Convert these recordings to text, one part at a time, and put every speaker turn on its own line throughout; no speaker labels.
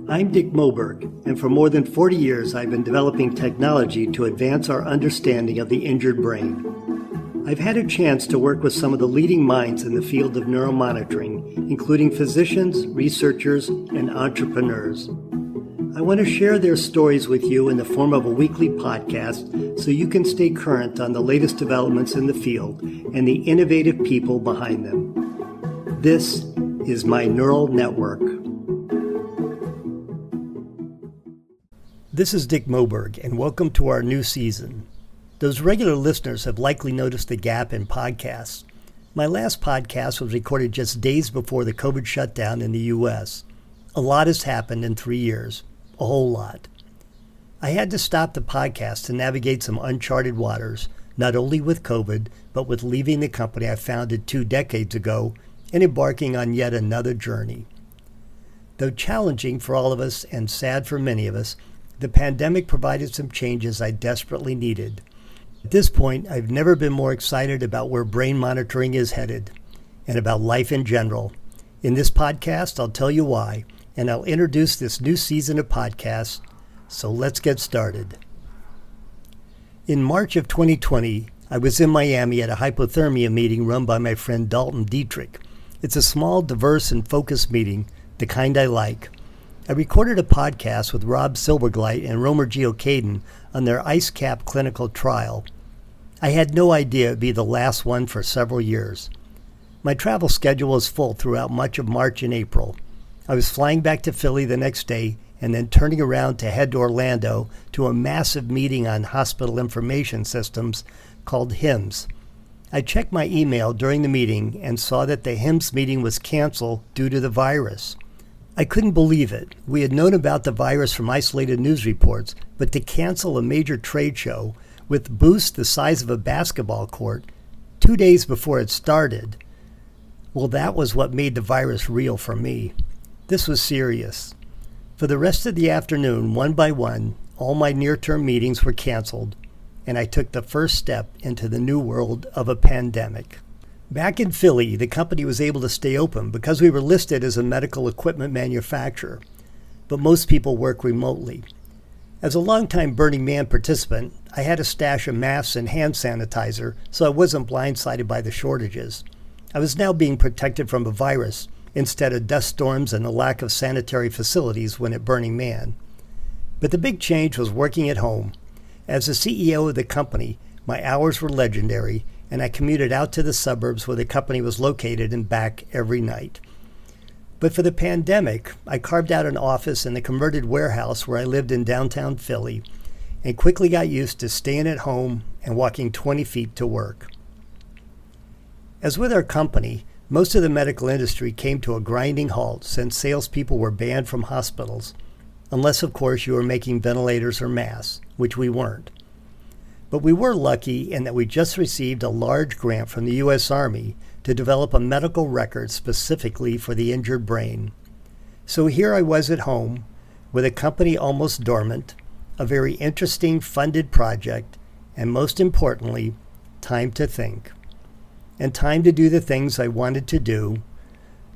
I'm Dick Moberg, and for more than 40 years I've been developing technology to advance our understanding of the injured brain. I've had a chance to work with some of the leading minds in the field of neuromonitoring, including physicians, researchers, and entrepreneurs. I want to share their stories with you in the form of a weekly podcast so you can stay current on the latest developments in the field and the innovative people behind them. This is my neural network. This is Dick Moberg, and welcome to our new season. Those regular listeners have likely noticed the gap in podcasts. My last podcast was recorded just days before the COVID shutdown in the U.S. A lot has happened in 3 years. A whole lot. I had to stop the podcast to navigate some uncharted waters, not only with COVID, but with leaving the company I founded 2 decades ago and embarking on yet another journey. Though challenging for all of us and sad for many of us, the pandemic provided some changes I desperately needed. At this point, I've never been more excited about where brain monitoring is headed and about life in general. In this podcast, I'll tell you why, and I'll introduce this new season of podcasts, so let's get started. In March of 2020, I was in Miami at a hypothermia meeting run by my friend Dalton Dietrich. It's a small, diverse, and focused meeting, the kind I like. I recorded a podcast with Rob Silverglite and Romer Geocaden on their IceCap clinical trial. I had no idea it'd be the last one for several years. My travel schedule was full throughout much of March and April. I was flying back to Philly the next day and then turning around to head to Orlando to a massive meeting on hospital information systems called HIMSS. I checked my email during the meeting and saw that the HIMSS meeting was canceled due to the virus. I couldn't believe it. We had known about the virus from isolated news reports, but to cancel a major trade show with booths the size of a basketball court 2 days before it started, well, that was what made the virus real for me. This was serious. For the rest of the afternoon, one by one, all my near-term meetings were canceled, and I took the first step into the new world of a pandemic. Back in Philly, the company was able to stay open because we were listed as a medical equipment manufacturer, but most people work remotely. As a longtime Burning Man participant, I had a stash of masks and hand sanitizer, so I wasn't blindsided by the shortages. I was now being protected from a virus instead of dust storms and a lack of sanitary facilities when at Burning Man. But the big change was working at home. As the CEO of the company, my hours were legendary, and I commuted out to the suburbs where the company was located and back every night. But for the pandemic, I carved out an office in the converted warehouse where I lived in downtown Philly and quickly got used to staying at home and walking 20 feet to work. As with our company, most of the medical industry came to a grinding halt since salespeople were banned from hospitals, unless of course you were making ventilators or masks, which we weren't. But we were lucky in that we just received a large grant from the U.S. Army to develop a medical record specifically for the injured brain. So here I was at home, with a company almost dormant, a very interesting funded project, and most importantly, time to think. And time to do the things I wanted to do,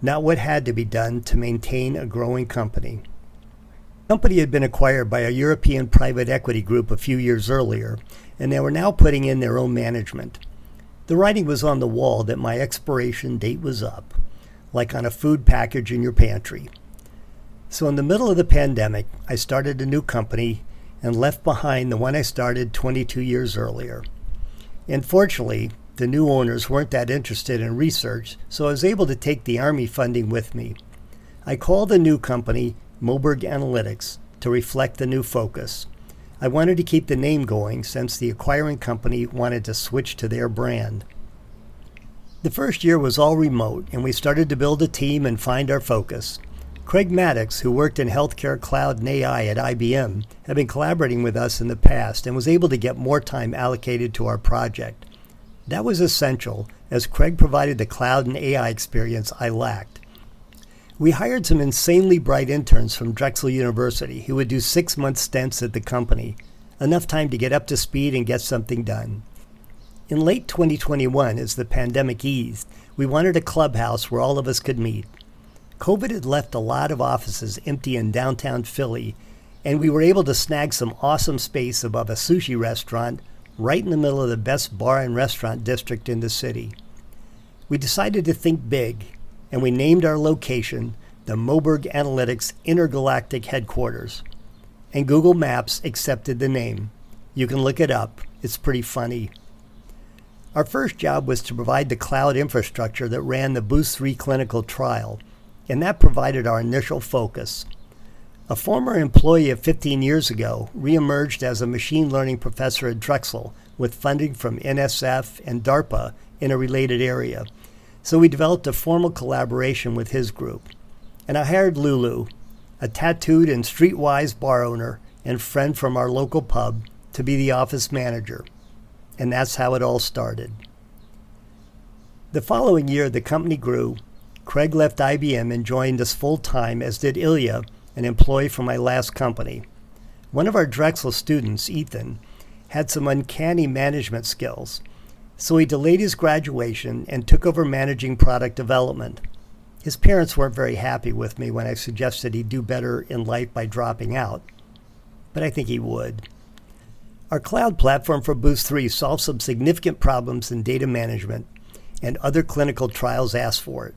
not what had to be done to maintain a growing company. The company had been acquired by a European private equity group a few years earlier, and they were now putting in their own management. The writing was on the wall that my expiration date was up, like on a food package in your pantry. So in the middle of the pandemic, I started a new company and left behind the one I started 22 years earlier. Unfortunately, the new owners weren't that interested in research, so I was able to take the Army funding with me. I called the new company Moberg Analytics to reflect the new focus. I wanted to keep the name going since the acquiring company wanted to switch to their brand. The first year was all remote, and we started to build a team and find our focus. Craig Maddox, who worked in healthcare cloud and AI at IBM, had been collaborating with us in the past and was able to get more time allocated to our project. That was essential, as Craig provided the cloud and AI experience I lacked. We hired some insanely bright interns from Drexel University who would do 6-month stints at the company, enough time to get up to speed and get something done. In late 2021, as the pandemic eased, we wanted a clubhouse where all of us could meet. COVID had left a lot of offices empty in downtown Philly, and we were able to snag some awesome space above a sushi restaurant right in the middle of the best bar and restaurant district in the city. We decided to think big, and we named our location the Moberg Analytics Intergalactic Headquarters. And Google Maps accepted the name. You can look it up. It's pretty funny. Our first job was to provide the cloud infrastructure that ran the Boost 3 clinical trial, and that provided our initial focus. A former employee of 15 years ago reemerged as a machine learning professor at Drexel with funding from NSF and DARPA in a related area. So we developed a formal collaboration with his group. And I hired Lulu, a tattooed and streetwise bar owner and friend from our local pub, to be the office manager. And that's how it all started. The following year, the company grew. Craig left IBM and joined us full-time, as did Ilya, an employee from my last company. One of our Drexel students, Ethan, had some uncanny management skills, so he delayed his graduation and took over managing product development. His parents weren't very happy with me when I suggested he do better in life by dropping out, but I think he would. Our cloud platform for Boost 3 solved some significant problems in data management, and other clinical trials asked for it.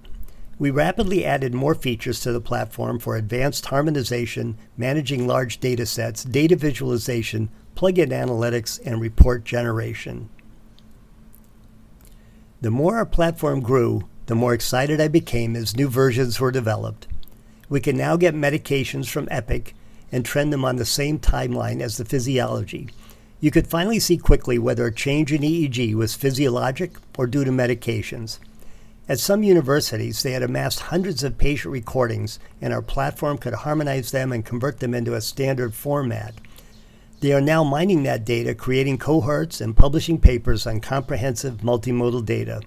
We rapidly added more features to the platform for advanced harmonization, managing large data sets, data visualization, plug-in analytics, and report generation. The more our platform grew, the more excited I became as new versions were developed. We can now get medications from Epic and trend them on the same timeline as the physiology. You could finally see quickly whether a change in EEG was physiologic or due to medications. At some universities, they had amassed hundreds of patient recordings, and our platform could harmonize them and convert them into a standard format. They are now mining that data, creating cohorts, and publishing papers on comprehensive multimodal data.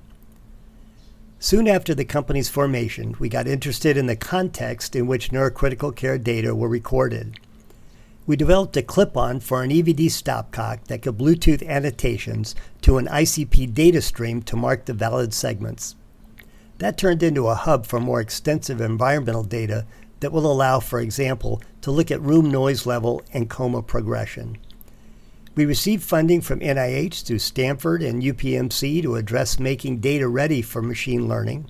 Soon after the company's formation, we got interested in the context in which neurocritical care data were recorded. We developed a clip-on for an EVD stopcock that could Bluetooth annotations to an ICP data stream to mark the valid segments. That turned into a hub for more extensive environmental data that will allow, for example, to look at room noise level and coma progression. We received funding from NIH through Stanford and UPMC to address making data ready for machine learning.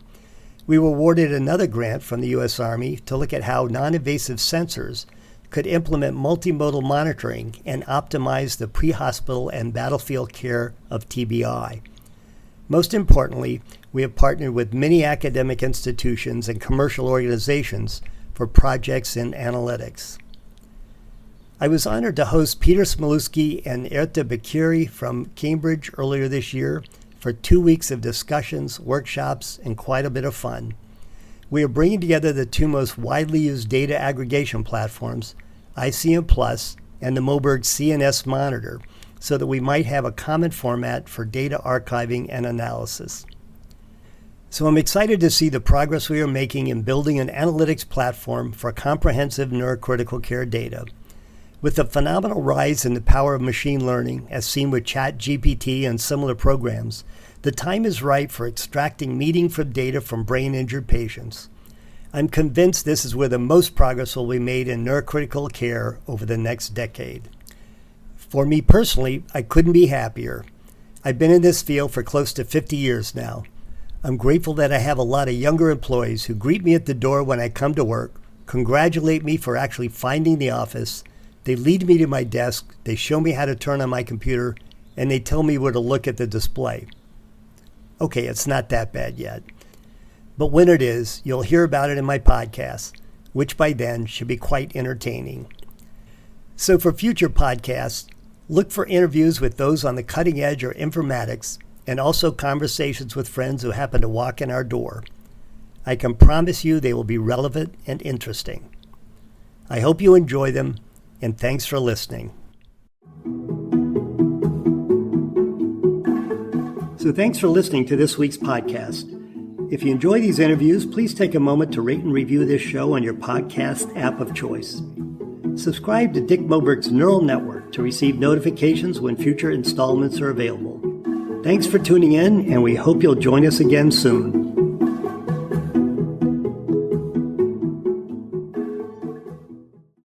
We were awarded another grant from the U.S. Army to look at how non-invasive sensors could implement multimodal monitoring and optimize the pre-hospital and battlefield care of TBI. Most importantly, we have partnered with many academic institutions and commercial organizations for projects in analytics. I was honored to host Peter Smolusky and Erta Bakiri from Cambridge earlier this year for 2 weeks of discussions, workshops, and quite a bit of fun. We are bringing together the two most widely used data aggregation platforms, ICM Plus and the Moberg CNS Monitor, so that we might have a common format for data archiving and analysis. So I'm excited to see the progress we are making in building an analytics platform for comprehensive neurocritical care data. With the phenomenal rise in the power of machine learning, as seen with ChatGPT and similar programs, the time is right for extracting meaning from data from brain-injured patients. I'm convinced this is where the most progress will be made in neurocritical care over the next decade. For me personally, I couldn't be happier. I've been in this field for close to 50 years now. I'm grateful that I have a lot of younger employees who greet me at the door when I come to work, congratulate me for actually finding the office. They lead me to my desk, they show me how to turn on my computer, and they tell me where to look at the display. Okay, it's not that bad yet. But when it is, you'll hear about it in my podcast, which by then should be quite entertaining. So for future podcasts, look for interviews with those on the cutting edge or informatics, and also conversations with friends who happen to walk in our door. I can promise you they will be relevant and interesting. I hope you enjoy them, and thanks for listening. So thanks for listening to this week's podcast. If you enjoy these interviews, please take a moment to rate and review this show on your podcast app of choice. Subscribe to Dick Moberg's Neural Network to receive notifications when future installments are available. Thanks for tuning in, and we hope you'll join us again soon.